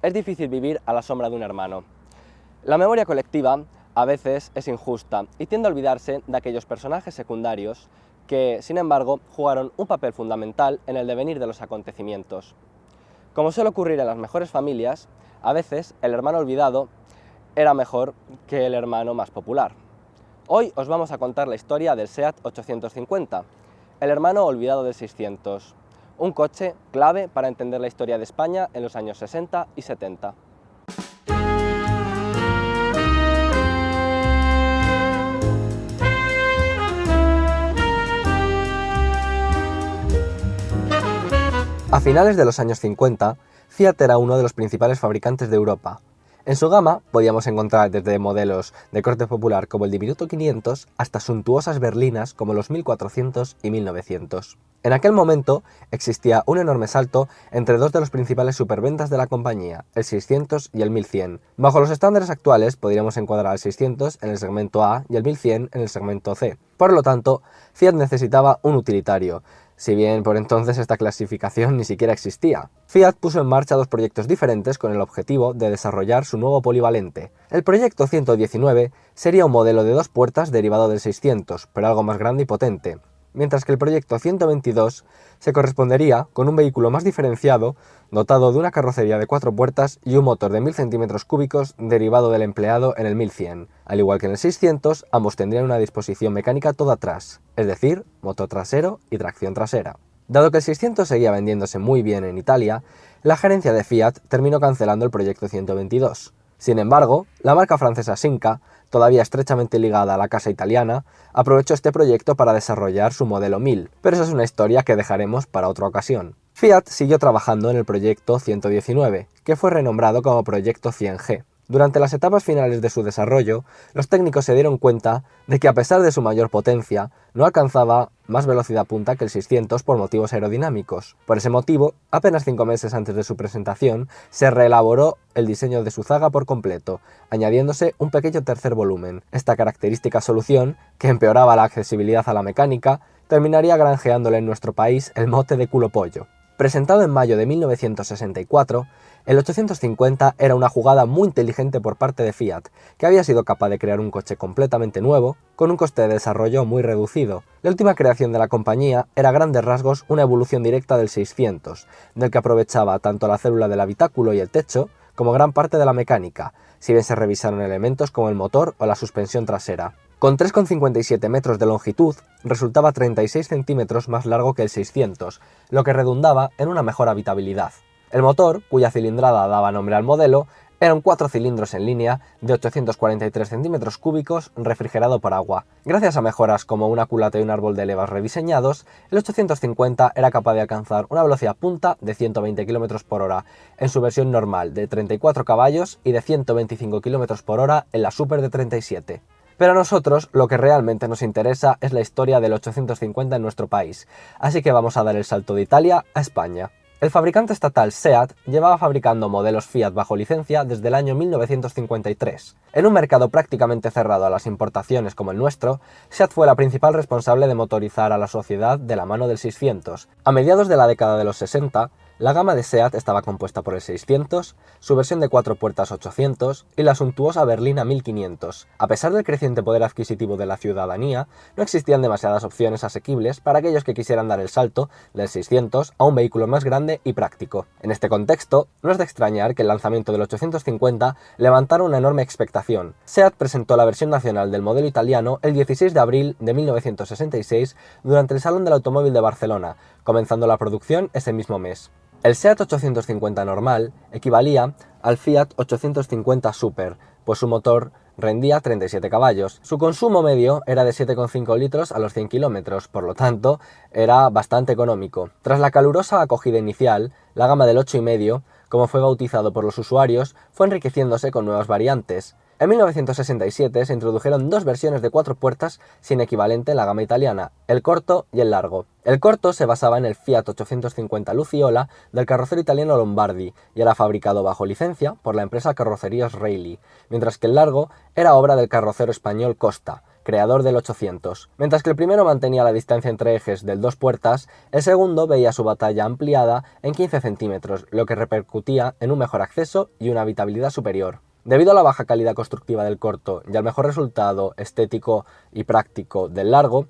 Es difícil vivir a la sombra de un hermano. La memoria colectiva a veces es injusta y tiende a olvidarse de aquellos personajes secundarios que, sin embargo, jugaron un papel fundamental en el devenir de los acontecimientos. Como suele ocurrir en las mejores familias, a veces el hermano olvidado era mejor que el hermano más popular. Hoy os vamos a contar la historia del SEAT 850, el hermano olvidado del 600, un coche clave para entender la historia de España en los años 60 y 70. A finales de los años 50, Fiat era uno de los principales fabricantes de Europa. En su gama podíamos encontrar desde modelos de corte popular como el diminuto 500 hasta suntuosas berlinas como los 1400 y 1900. En aquel momento existía un enorme salto entre dos de los principales superventas de la compañía, el 600 y el 1100. Bajo los estándares actuales podríamos encuadrar al 600 en el segmento A y el 1100 en el segmento C. Por lo tanto, Fiat necesitaba un utilitario, si bien por entonces esta clasificación ni siquiera existía. Fiat puso en marcha dos proyectos diferentes con el objetivo de desarrollar su nuevo polivalente. El proyecto 119 sería un modelo de dos puertas derivado del 600, pero algo más grande y potente, mientras que el proyecto 122 se correspondería con un vehículo más diferenciado, dotado de una carrocería de 4 puertas y un motor de 1000 centímetros cúbicos derivado del empleado en el 1100. Al igual que en el 600, ambos tendrían una disposición mecánica todo atrás, es decir, motor trasero y tracción trasera. Dado que el 600 seguía vendiéndose muy bien en Italia, la gerencia de Fiat terminó cancelando el proyecto 122. Sin embargo, la marca francesa Simca, todavía estrechamente ligada a la casa italiana, aprovechó este proyecto para desarrollar su modelo 1000, pero esa es una historia que dejaremos para otra ocasión. Fiat siguió trabajando en el proyecto 119, que fue renombrado como proyecto 100G. Durante las etapas finales de su desarrollo, los técnicos se dieron cuenta de que a pesar de su mayor potencia, no alcanzaba más velocidad punta que el 600 por motivos aerodinámicos. Por ese motivo, apenas 5 meses antes de su presentación, se reelaboró el diseño de su zaga por completo, añadiéndose un pequeño tercer volumen. Esta característica solución, que empeoraba la accesibilidad a la mecánica, terminaría granjeándole en nuestro país el mote de culo pollo. Presentado en mayo de 1964, el 850 era una jugada muy inteligente por parte de Fiat, que había sido capaz de crear un coche completamente nuevo, con un coste de desarrollo muy reducido. La última creación de la compañía era a grandes rasgos una evolución directa del 600, del que aprovechaba tanto la célula del habitáculo y el techo, como gran parte de la mecánica, si bien se revisaron elementos como el motor o la suspensión trasera. Con 3,57 metros de longitud, resultaba 36 centímetros más largo que el 600, lo que redundaba en una mejor habitabilidad. El motor, cuya cilindrada daba nombre al modelo, era un 4 cilindros en línea de 843 centímetros cúbicos refrigerado por agua. Gracias a mejoras como una culata y un árbol de levas rediseñados, el 850 era capaz de alcanzar una velocidad punta de 120 km por hora en su versión normal de 34 caballos y de 125 km por hora en la Super de 37. Pero a nosotros lo que realmente nos interesa es la historia del 850 en nuestro país, así que vamos a dar el salto de Italia a España. El fabricante estatal SEAT llevaba fabricando modelos Fiat bajo licencia desde el año 1953. En un mercado prácticamente cerrado a las importaciones como el nuestro, SEAT fue la principal responsable de motorizar a la sociedad de la mano del 600. A mediados de la década de los 60, la gama de SEAT estaba compuesta por el 600, su versión de 4 puertas 800 y la suntuosa berlina 1500. A pesar del creciente poder adquisitivo de la ciudadanía, no existían demasiadas opciones asequibles para aquellos que quisieran dar el salto del 600 a un vehículo más grande y práctico. En este contexto, no es de extrañar que el lanzamiento del 850 levantara una enorme expectación. SEAT presentó la versión nacional del modelo italiano el 16 de abril de 1966 durante el Salón del Automóvil de Barcelona, comenzando la producción ese mismo mes. El SEAT 850 normal equivalía al Fiat 850 Super, pues su motor rendía 37 caballos. Su consumo medio era de 7,5 litros a los 100 kilómetros, por lo tanto, era bastante económico. Tras la calurosa acogida inicial, la gama del 8,5, como fue bautizado por los usuarios, fue enriqueciéndose con nuevas variantes. En 1967 se introdujeron dos versiones de 4 puertas sin equivalente en la gama italiana, el corto y el largo. El corto se basaba en el Fiat 850 Luciola del carrocero italiano Lombardi y era fabricado bajo licencia por la empresa Carrocerías Reilly, mientras que el largo era obra del carrocero español Costa, creador del 800. Mientras que el primero mantenía la distancia entre ejes del 2 puertas, el segundo veía su batalla ampliada en 15 centímetros, lo que repercutía en un mejor acceso y una habitabilidad superior. Debido a la baja calidad constructiva del corto y al mejor resultado estético y práctico del largo,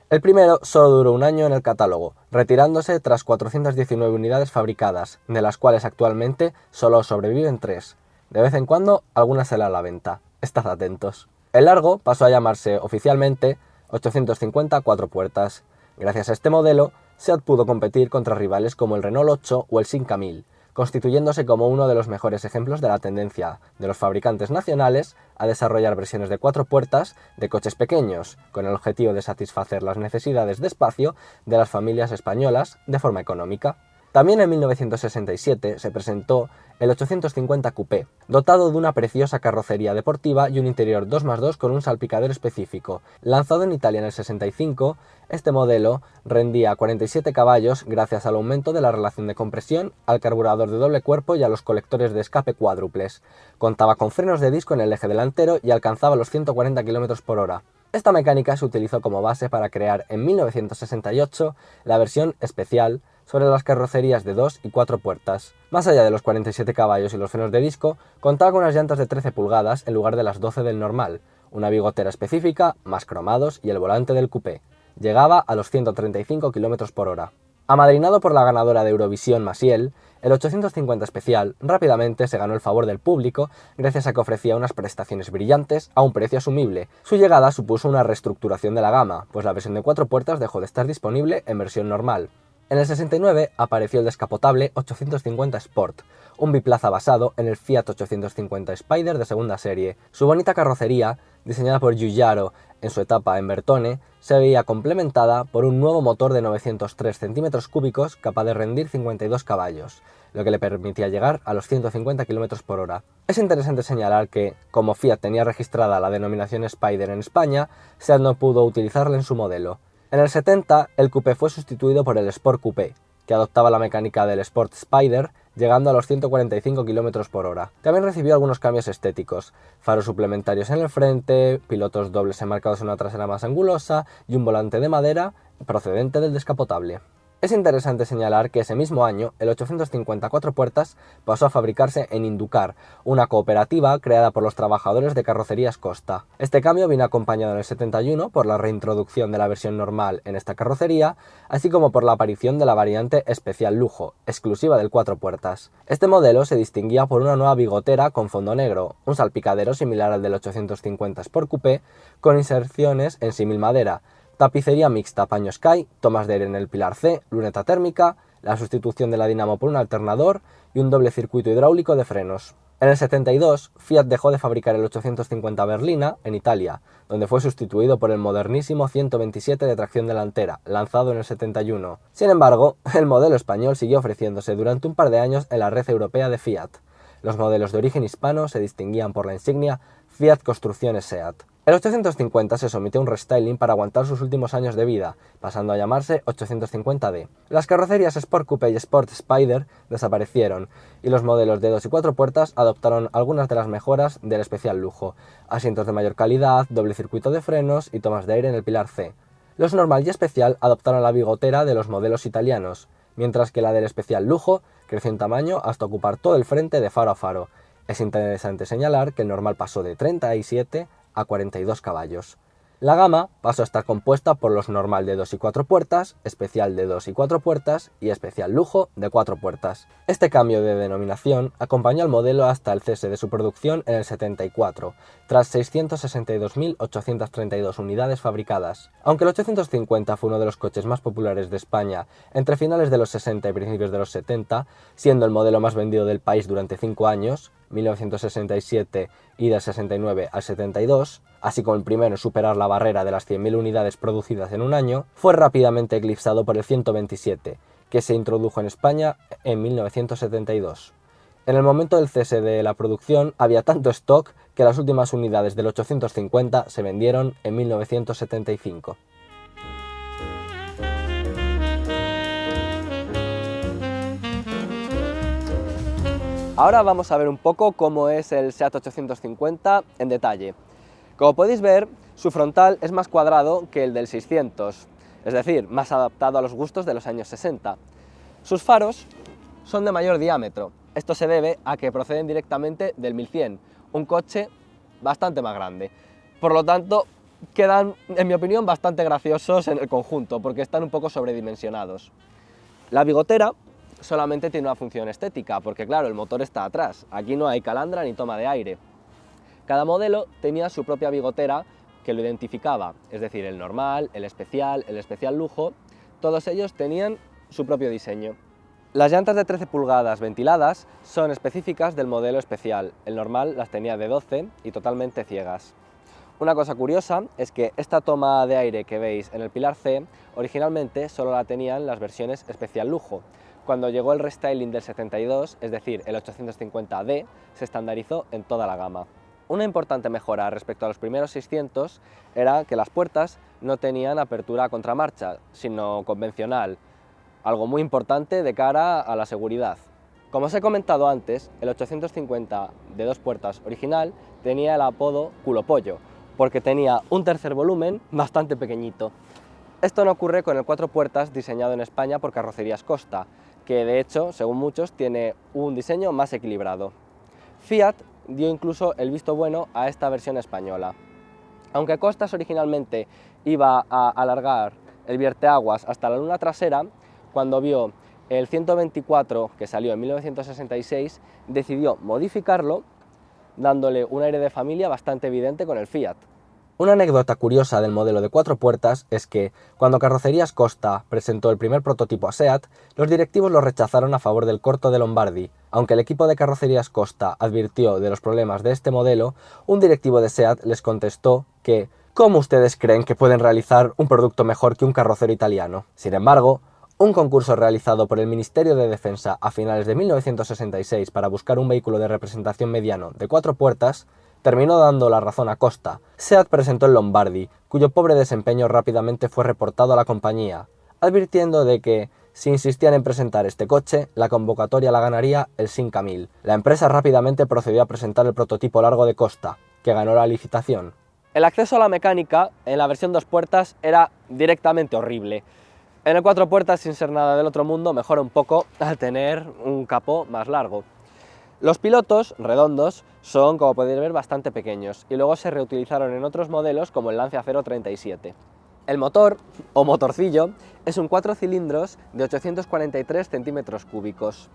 el primero solo duró un año en el catálogo, retirándose tras 419 unidades fabricadas, de las cuales actualmente solo sobreviven 3. De vez en cuando, alguna sale a la venta. Estad atentos. El largo pasó a llamarse oficialmente 850 4 puertas. Gracias a este modelo, SEAT pudo competir contra rivales como el Renault 8 o el Simca 1000, constituyéndose como uno de los mejores ejemplos de la tendencia de los fabricantes nacionales a desarrollar versiones de 4 puertas de coches pequeños, con el objetivo de satisfacer las necesidades de espacio de las familias españolas de forma económica. También en 1967 se presentó el 850 Coupé, dotado de una preciosa carrocería deportiva y un interior 2x2 con un salpicadero específico. Lanzado en Italia en el 65, este modelo rendía 47 caballos gracias al aumento de la relación de compresión, al carburador de doble cuerpo y a los colectores de escape cuádruples. Contaba con frenos de disco en el eje delantero y alcanzaba los 140 km/h. Esta mecánica se utilizó como base para crear en 1968 la versión especial sobre las carrocerías de 2 y 4 puertas. Más allá de los 47 caballos y los frenos de disco, contaba con unas llantas de 13 pulgadas en lugar de las 12 del normal, una bigotera específica, más cromados y el volante del coupé. Llegaba a los 135 km/h. Amadrinado por la ganadora de Eurovisión Maciel, el 850 especial rápidamente se ganó el favor del público gracias a que ofrecía unas prestaciones brillantes a un precio asumible. Su llegada supuso una reestructuración de la gama, pues la versión de 4 puertas dejó de estar disponible en versión normal. En el 69 apareció el descapotable 850 Sport, un biplaza basado en el Fiat 850 Spider de segunda serie. Su bonita carrocería, diseñada por Giugiaro en su etapa en Bertone, se veía complementada por un nuevo motor de 903 cm3 capaz de rendir 52 caballos, lo que le permitía llegar a los 150 km/h. Es interesante señalar que, como Fiat tenía registrada la denominación Spider en España, SEAT no pudo utilizarla en su modelo. En el 70, el coupé fue sustituido por el Sport Coupé, que adoptaba la mecánica del Sport Spider, llegando a los 145 km/h. También recibió algunos cambios estéticos: faros suplementarios en el frente, pilotos dobles enmarcados en una trasera más angulosa y un volante de madera procedente del descapotable. Es interesante señalar que ese mismo año, el 850 4 puertas pasó a fabricarse en Inducar, una cooperativa creada por los trabajadores de Carrocerías Costa. Este cambio vino acompañado en el 71 por la reintroducción de la versión normal en esta carrocería, así como por la aparición de la variante Especial Lujo, exclusiva del 4 puertas. Este modelo se distinguía por una nueva bigotera con fondo negro, un salpicadero similar al del 850 Sport Coupé, con inserciones en símil madera, tapicería mixta paño Sky, tomas de aire en el pilar C, luneta térmica, la sustitución de la dinamo por un alternador y un doble circuito hidráulico de frenos. En el 72, Fiat dejó de fabricar el 850 Berlina en Italia, donde fue sustituido por el modernísimo 127 de tracción delantera, lanzado en el 71. Sin embargo, el modelo español siguió ofreciéndose durante un par de años en la red europea de Fiat. Los modelos de origen hispano se distinguían por la insignia Fiat Construcciones SEAT. El 850 se sometió a un restyling para aguantar sus últimos años de vida, pasando a llamarse 850D. Las carrocerías Sport Coupé y Sport Spider desaparecieron, y los modelos de 2 y 4 puertas adoptaron algunas de las mejoras del especial lujo: asientos de mayor calidad, doble circuito de frenos y tomas de aire en el pilar C. Los normal y especial adoptaron la bigotera de los modelos italianos, mientras que la del especial lujo creció en tamaño hasta ocupar todo el frente de faro a faro. Es interesante señalar que el normal pasó de 37 a 42 caballos. La gama pasó a estar compuesta por los normal de 2 y 4 puertas, especial de 2 y 4 puertas y especial lujo de 4 puertas. Este cambio de denominación acompañó al modelo hasta el cese de su producción en el 74, tras 662.832 unidades fabricadas. Aunque el 850 fue uno de los coches más populares de España entre finales de los 60 y principios de los 70, siendo el modelo más vendido del país durante 5 años, 1967 y del 69 al 72, así como el primero en superar la barrera de las 100.000 unidades producidas en un año, fue rápidamente eclipsado por el 127, que se introdujo en España en 1972. En el momento del cese de la producción había tanto stock que las últimas unidades del 850 se vendieron en 1975. Ahora vamos a ver un poco cómo es el SEAT 850 en detalle. Como podéis ver, Su frontal es más cuadrado que el del 600, es decir, más adaptado a los gustos de los años 60. Sus faros son de mayor diámetro. Esto se debe a que proceden directamente del 1100, un coche bastante más grande. Por lo tanto, quedan, en mi opinión, bastante graciosos en el conjunto, porque están un poco sobredimensionados. La bigotera solamente tiene una función estética, porque claro, el motor está atrás. Aquí no hay calandra ni toma de aire. Cada modelo tenía su propia bigotera que lo identificaba, es decir, el normal, el especial lujo, todos ellos tenían su propio diseño. Las llantas de 13 pulgadas ventiladas son específicas del modelo especial, el normal las tenía de 12 y totalmente ciegas. Una cosa curiosa es que esta toma de aire que veis en el pilar C originalmente solo la tenían las versiones especial lujo. Cuando llegó el restyling del 72, es decir, el 850D, se estandarizó en toda la gama. Una importante mejora respecto a los primeros 600 era que las puertas no tenían apertura a contramarcha, sino convencional, algo muy importante de cara a la seguridad. Como os he comentado antes, el 850 de 2 puertas original tenía el apodo culo pollo, porque tenía un tercer volumen bastante pequeñito. Esto no ocurre con el 4 puertas diseñado en España por Carrocerías Costa, que de hecho, según muchos, tiene un diseño más equilibrado. Fiat dio incluso el visto bueno a esta versión española. Aunque Costas originalmente iba a alargar el vierteaguas hasta la luna trasera, cuando vio el 124 que salió en 1966, decidió modificarlo, dándole un aire de familia bastante evidente con el Fiat. Una anécdota curiosa del modelo de 4 puertas es que, cuando Carrocerías Costa presentó el primer prototipo a SEAT, los directivos lo rechazaron a favor del corto de Lombardi. Aunque el equipo de Carrocerías Costa advirtió de los problemas de este modelo, un directivo de SEAT les contestó que ¿cómo ustedes creen que pueden realizar un producto mejor que un carrocero italiano? Sin embargo, un concurso realizado por el Ministerio de Defensa a finales de 1966 para buscar un vehículo de representación mediano de 4 puertas terminó dando la razón a Costa. SEAT presentó el Lombardi, cuyo pobre desempeño rápidamente fue reportado a la compañía, advirtiendo de que, si insistían en presentar este coche, la convocatoria la ganaría el Simca 1000. La empresa rápidamente procedió a presentar el prototipo largo de Costa, que ganó la licitación. El acceso a la mecánica en la versión 2 puertas era directamente horrible. En el 4 puertas, sin ser nada del otro mundo, mejora un poco al tener un capó más largo. Los pilotos, redondos, son, como podéis ver, bastante pequeños y luego se reutilizaron en otros modelos como el Lancia 037. El motor, o motorcillo, es un 4 cilindros de 843 centímetros cúbicos.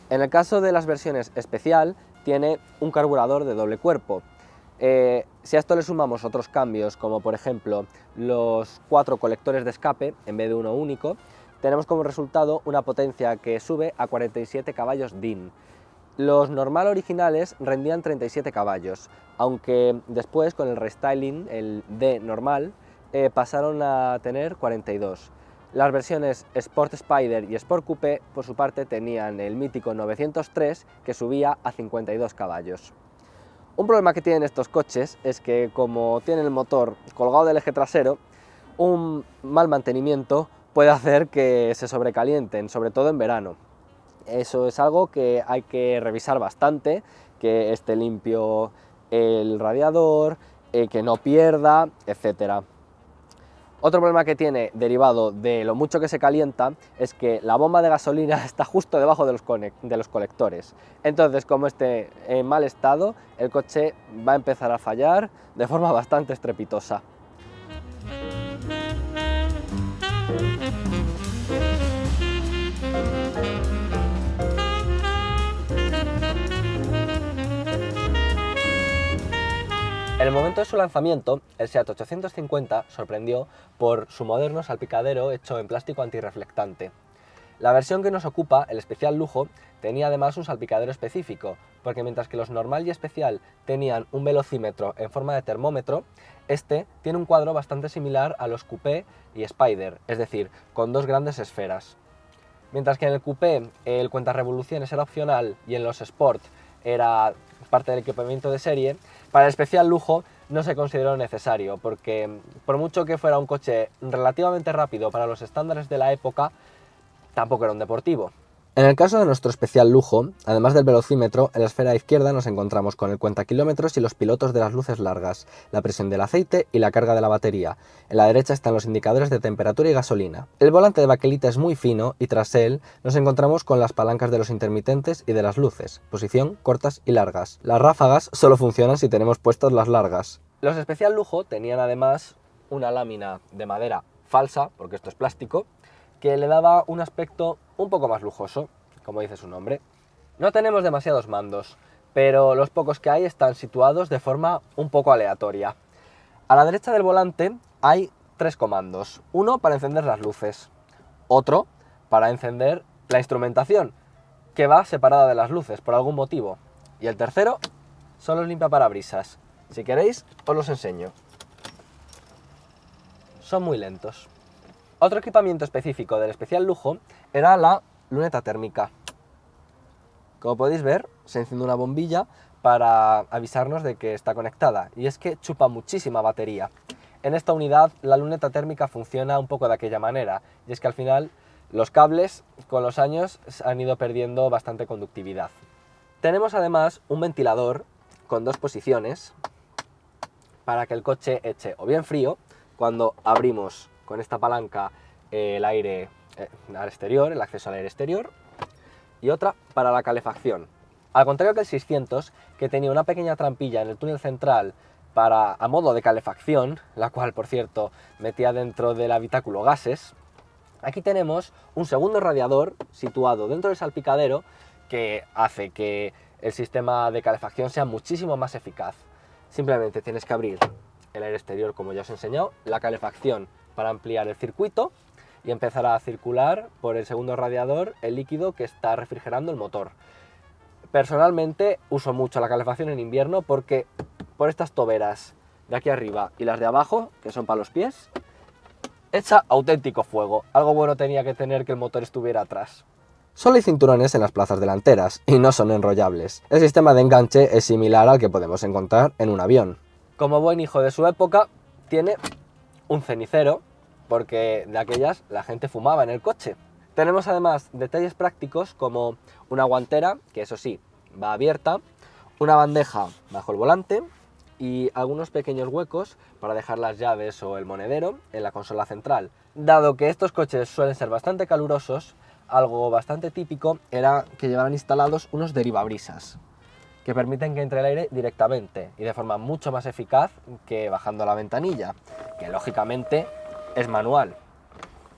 En el caso de las versiones especial, tiene un carburador de doble cuerpo. Si a esto le sumamos otros cambios, como por ejemplo los 4 colectores de escape en vez de uno único, tenemos como resultado una potencia que sube a 47 caballos DIN. Los normal originales rendían 37 caballos, aunque después con el restyling, el D normal, pasaron a tener 42. Las versiones Sport Spider y Sport Coupé, por su parte, tenían el mítico 903, que subía a 52 caballos. Un problema que tienen estos coches es que, como tienen el motor colgado del eje trasero, un mal mantenimiento puede hacer que se sobrecalienten, sobre todo en verano. Eso es algo que hay que revisar bastante, que esté limpio el radiador, que no pierda, etc. Otro problema que tiene, derivado de lo mucho que se calienta, es que la bomba de gasolina está justo debajo de los colectores. Entonces, como esté en mal estado, el coche va a empezar a fallar de forma bastante estrepitosa. En el momento de su lanzamiento, el SEAT 850 sorprendió por su moderno salpicadero hecho en plástico antirreflectante. La versión que nos ocupa, el especial lujo, tenía además un salpicadero específico, porque mientras que los normal y especial tenían un velocímetro en forma de termómetro, este tiene un cuadro bastante similar a los coupé y Spider, es decir, con 2 grandes esferas. Mientras que en el coupé el cuentarevoluciones era opcional y en los Sport era parte del equipamiento de serie, para el especial lujo no se consideró necesario, porque por mucho que fuera un coche relativamente rápido para los estándares de la época, tampoco era un deportivo. En el caso de nuestro especial lujo, además del velocímetro, en la esfera izquierda nos encontramos con el cuentakilómetros y los pilotos de las luces largas, la presión del aceite y la carga de la batería. En la derecha están los indicadores de temperatura y gasolina. El volante de baquelita es muy fino y tras él nos encontramos con las palancas de los intermitentes y de las luces, posición, cortas y largas. Las ráfagas solo funcionan si tenemos puestas las largas. Los especial lujo tenían además una lámina de madera falsa, porque esto es plástico, que le daba un aspecto un poco más lujoso, como dice su nombre. No tenemos demasiados mandos, pero los pocos que hay están situados de forma un poco aleatoria. A la derecha del volante hay 3 comandos, uno para encender las luces, otro para encender la instrumentación, que va separada de las luces por algún motivo, y el tercero son los limpiaparabrisas. Si queréis, os los enseño. Son muy lentos. Otro equipamiento específico del especial lujo era la luneta térmica. Como podéis ver, se enciende una bombilla para avisarnos de que está conectada, y es que chupa muchísima batería. En esta unidad la luneta térmica funciona un poco de aquella manera, y es que al final los cables con los años han ido perdiendo bastante conductividad. Tenemos además un ventilador con 2 posiciones para que el coche eche o bien frío cuando abrimos con esta palanca el aire al exterior, el acceso al aire exterior, y otra para la calefacción. Al contrario que el 600, que tenía una pequeña trampilla en el túnel central a modo de calefacción, la cual, por cierto, metía dentro del habitáculo gases, aquí tenemos un segundo radiador situado dentro del salpicadero que hace que el sistema de calefacción sea muchísimo más eficaz. Simplemente tienes que abrir el aire exterior, como ya os he enseñado, la calefacción para ampliar el circuito y empezar a circular por el segundo radiador el líquido que está refrigerando el motor. Personalmente uso mucho la calefacción en invierno porque por estas toberas de aquí arriba y las de abajo, que son para los pies, echa auténtico fuego. Algo bueno tenía que tener que el motor estuviera atrás. Solo hay cinturones en las plazas delanteras y no son enrollables. El sistema de enganche es similar al que podemos encontrar en un avión. Como buen hijo de su época, tiene un cenicero, porque de aquellas la gente fumaba en el coche. Tenemos además detalles prácticos como una guantera, que eso sí, va abierta, una bandeja bajo el volante y algunos pequeños huecos para dejar las llaves o el monedero en la consola central. Dado que estos coches suelen ser bastante calurosos, algo bastante típico era que llevaran instalados unos derivabrisas, que permiten que entre el aire directamente y de forma mucho más eficaz que bajando la ventanilla, que lógicamente es manual.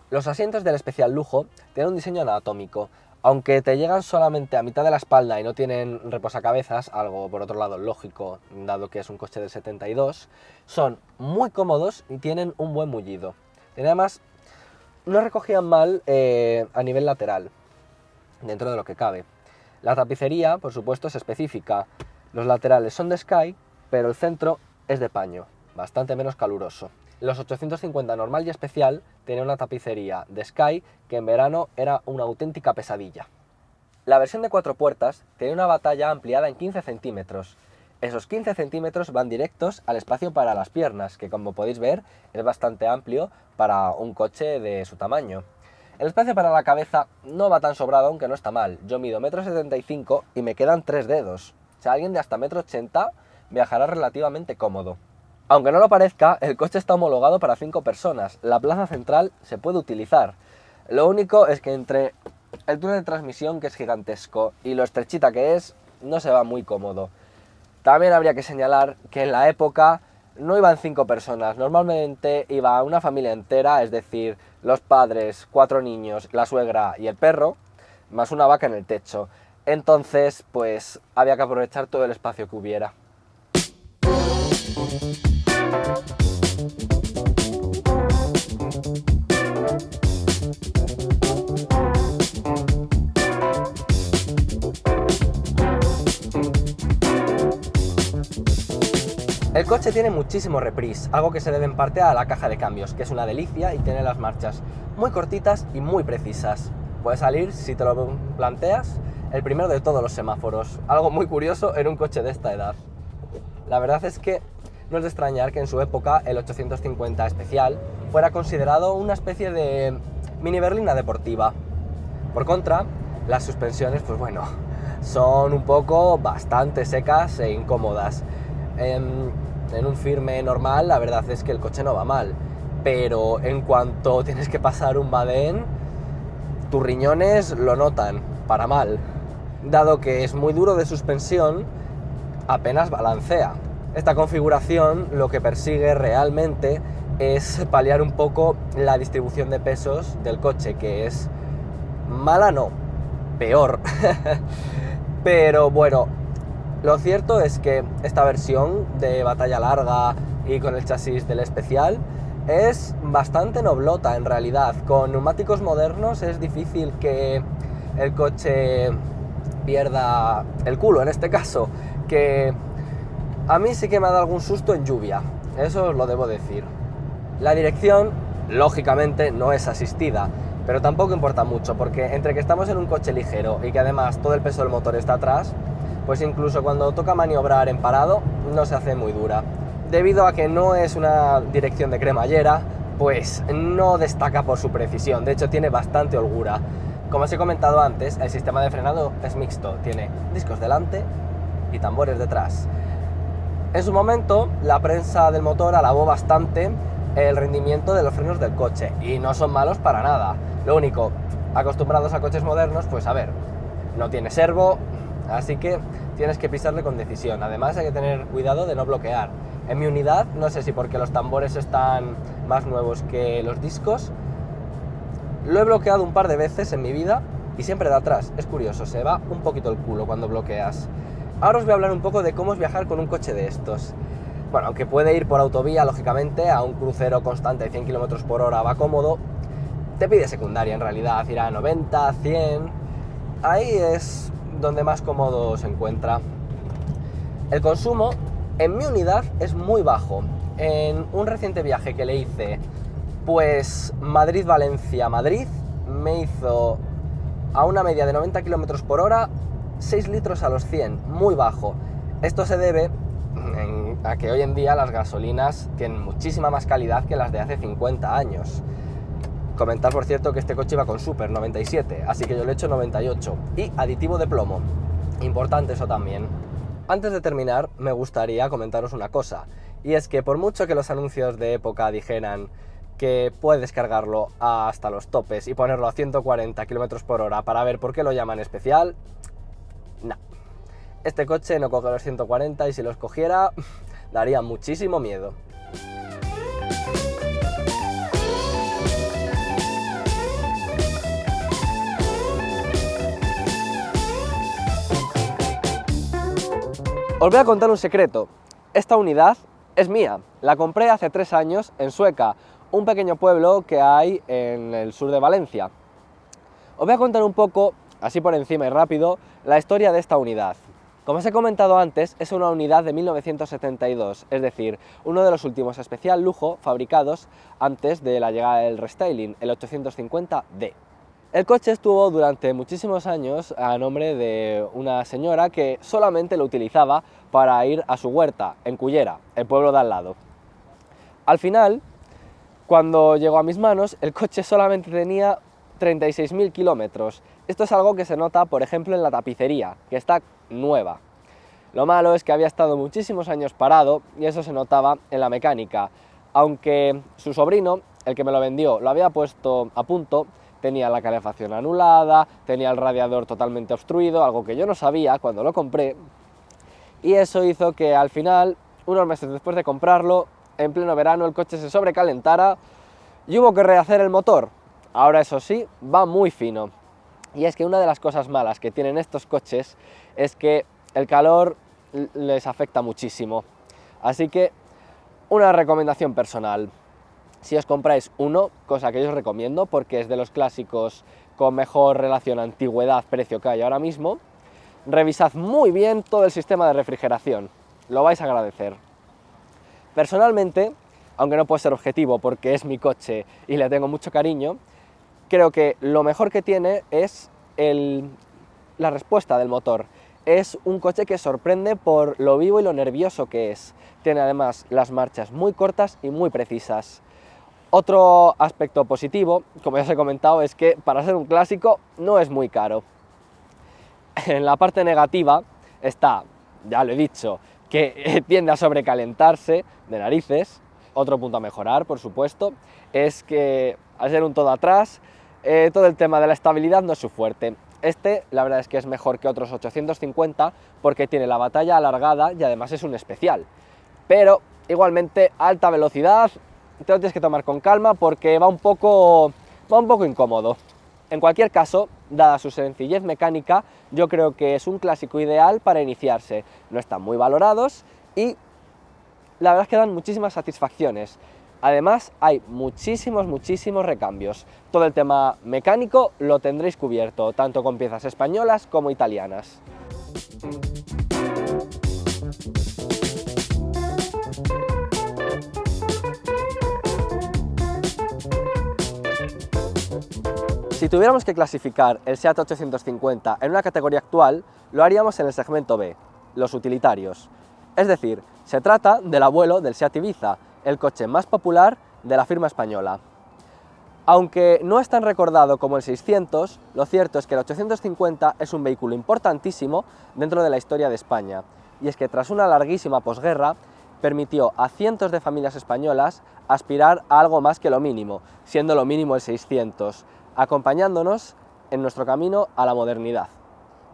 Los asientos del especial lujo tienen un diseño anatómico, aunque te llegan solamente a mitad de la espalda y no tienen reposacabezas, algo por otro lado lógico, dado que es un coche del 72, son muy cómodos y tienen un buen mullido. Y además, no recogían mal a nivel lateral, dentro de lo que cabe. La tapicería, por supuesto, es específica. Los laterales son de Sky, pero el centro es de paño, bastante menos caluroso. Los 850 normal y especial tenía una tapicería de Sky que en verano era una auténtica pesadilla. La versión de 4 puertas tenía una batalla ampliada en 15 centímetros. Esos 15 centímetros van directos al espacio para las piernas, que como podéis ver es bastante amplio para un coche de su tamaño. El espacio para la cabeza no va tan sobrado, aunque no está mal. Yo mido 1,75 m y me quedan 3 dedos. O sea, alguien de hasta 1,80 m viajará relativamente cómodo. Aunque no lo parezca, el coche está homologado para 5 personas. La plaza central se puede utilizar. Lo único es que entre el túnel de transmisión, que es gigantesco, y lo estrechita que es, no se va muy cómodo. También habría que señalar que en la época no iban 5 personas, normalmente iba una familia entera, es decir, los padres, 4 niños, la suegra y el perro, más una vaca en el techo. Entonces, pues había que aprovechar todo el espacio que hubiera. El coche tiene muchísimo reprise, algo que se debe en parte a la caja de cambios, que es una delicia y tiene las marchas muy cortitas y muy precisas. Puede salir, si te lo planteas, el primero de todos los semáforos, algo muy curioso en un coche de esta edad. La verdad es que no es de extrañar que en su época el 850 especial fuera considerado una especie de mini berlina deportiva. Por contra, Las suspensiones, pues bueno, son un poco bastante secas e incómodas. En un firme normal, la verdad es que el coche no va mal, pero en cuanto tienes que pasar un badén, tus riñones lo notan para mal. Dado que es muy duro de suspensión, apenas balancea. Esta configuración lo que persigue realmente es paliar un poco la distribución de pesos del coche, que es mala no, peor. Pero bueno, lo cierto es que esta versión de batalla larga y con el chasis del especial es bastante noblota en realidad. Con neumáticos modernos es difícil que el coche pierda el culo en este caso, que a mí sí que me ha dado algún susto en lluvia, eso os lo debo decir. La dirección, lógicamente, no es asistida, pero tampoco importa mucho, porque entre que estamos en un coche ligero y que además todo el peso del motor está atrás, pues incluso cuando toca maniobrar en parado no se hace muy dura. Debido a que no es una dirección de cremallera, pues no destaca por su precisión, de hecho tiene bastante holgura. Como os he comentado antes, el sistema de frenado es mixto, tiene discos delante y tambores detrás. En su momento, la prensa del motor alabó bastante el rendimiento de los frenos del coche, y no son malos para nada. Lo único, acostumbrados a coches modernos, pues a ver, no tiene servo, así que tienes que pisarle con decisión. Además hay que tener cuidado de no bloquear. En mi unidad, no sé si porque los tambores están más nuevos que los discos, lo he bloqueado un par de veces en mi vida y siempre de atrás. Es curioso, se va un poquito el culo cuando bloqueas. Ahora os voy a hablar un poco de cómo es viajar con un coche de estos. Bueno, aunque puede ir por autovía, lógicamente, a un crucero constante de 100 km por hora va cómodo, te pide secundaria en realidad, ir a 90, 100... Ahí es donde más cómodo se encuentra. El consumo en mi unidad es muy bajo. En un reciente viaje que le hice, pues Madrid-Valencia-Madrid, me hizo a una media de 90 km por hora 6 litros a los 100, muy bajo. Esto se debe a que hoy en día las gasolinas tienen muchísima más calidad que las de hace 50 años. Comentar, por cierto, que este coche iba con Super 97, así que yo le he hecho 98. Y aditivo de plomo. Importante eso también. Antes de terminar, me gustaría comentaros una cosa, y es que por mucho que los anuncios de época dijeran que puedes cargarlo hasta los topes y ponerlo a 140 km por hora para ver por qué lo llaman especial, no. Este coche no coge los 140 y si los cogiera, daría muchísimo miedo. Os voy a contar un secreto. Esta unidad es mía. La compré hace 3 años en Sueca, un pequeño pueblo que hay en el sur de Valencia. Os voy a contar un poco, así por encima y rápido, la historia de esta unidad. Como os he comentado antes, es una unidad de 1972, es decir, uno de los últimos especial lujo fabricados antes de la llegada del restyling, el 850D. El coche estuvo durante muchísimos años a nombre de una señora que solamente lo utilizaba para ir a su huerta, en Cullera, el pueblo de al lado. Al final, cuando llegó a mis manos, el coche solamente tenía 36.000 kilómetros. Esto es algo que se nota, por ejemplo, en la tapicería, que está nueva. Lo malo es que había estado muchísimos años parado y eso se notaba en la mecánica. Aunque su sobrino, el que me lo vendió, lo había puesto a punto, tenía la calefacción anulada, tenía el radiador totalmente obstruido, algo que yo no sabía cuando lo compré, y eso hizo que al final, unos meses después de comprarlo, en pleno verano el coche se sobrecalentara y hubo que rehacer el motor. Ahora eso sí, va muy fino. Y es que una de las cosas malas que tienen estos coches es que el calor les afecta muchísimo. Así que, una recomendación personal. Si os compráis uno, cosa que yo os recomiendo porque es de los clásicos con mejor relación antigüedad-precio que hay ahora mismo, revisad muy bien todo el sistema de refrigeración, lo vais a agradecer. Personalmente, aunque no puedo ser objetivo porque es mi coche y le tengo mucho cariño, creo que lo mejor que tiene es la respuesta del motor. Es un coche que sorprende por lo vivo y lo nervioso que es. Tiene además las marchas muy cortas y muy precisas. Otro aspecto positivo, como ya os he comentado, es que para ser un clásico no es muy caro. En la parte negativa está, ya lo he dicho, que tiende a sobrecalentarse de narices. Otro punto a mejorar, por supuesto, es que al ser un todo atrás, todo el tema de la estabilidad no es su fuerte. Este, la verdad es que es mejor que otros 850 porque tiene la batalla alargada y además es un especial. Pero igualmente, alta velocidad, te lo tienes que tomar con calma porque va un poco incómodo. En cualquier caso, dada su sencillez mecánica, yo creo que es un clásico ideal para iniciarse. No están muy valorados y la verdad es que dan muchísimas satisfacciones. Además, hay muchísimos recambios. Todo el tema mecánico lo tendréis cubierto, tanto con piezas españolas como italianas. Si tuviéramos que clasificar el SEAT 850 en una categoría actual, lo haríamos en el segmento B, los utilitarios. Es decir, se trata del abuelo del SEAT Ibiza, el coche más popular de la firma española. Aunque no es tan recordado como el 600, lo cierto es que el 850 es un vehículo importantísimo dentro de la historia de España, y es que tras una larguísima posguerra, permitió a cientos de familias españolas aspirar a algo más que lo mínimo, siendo lo mínimo el 600, acompañándonos en nuestro camino a la modernidad.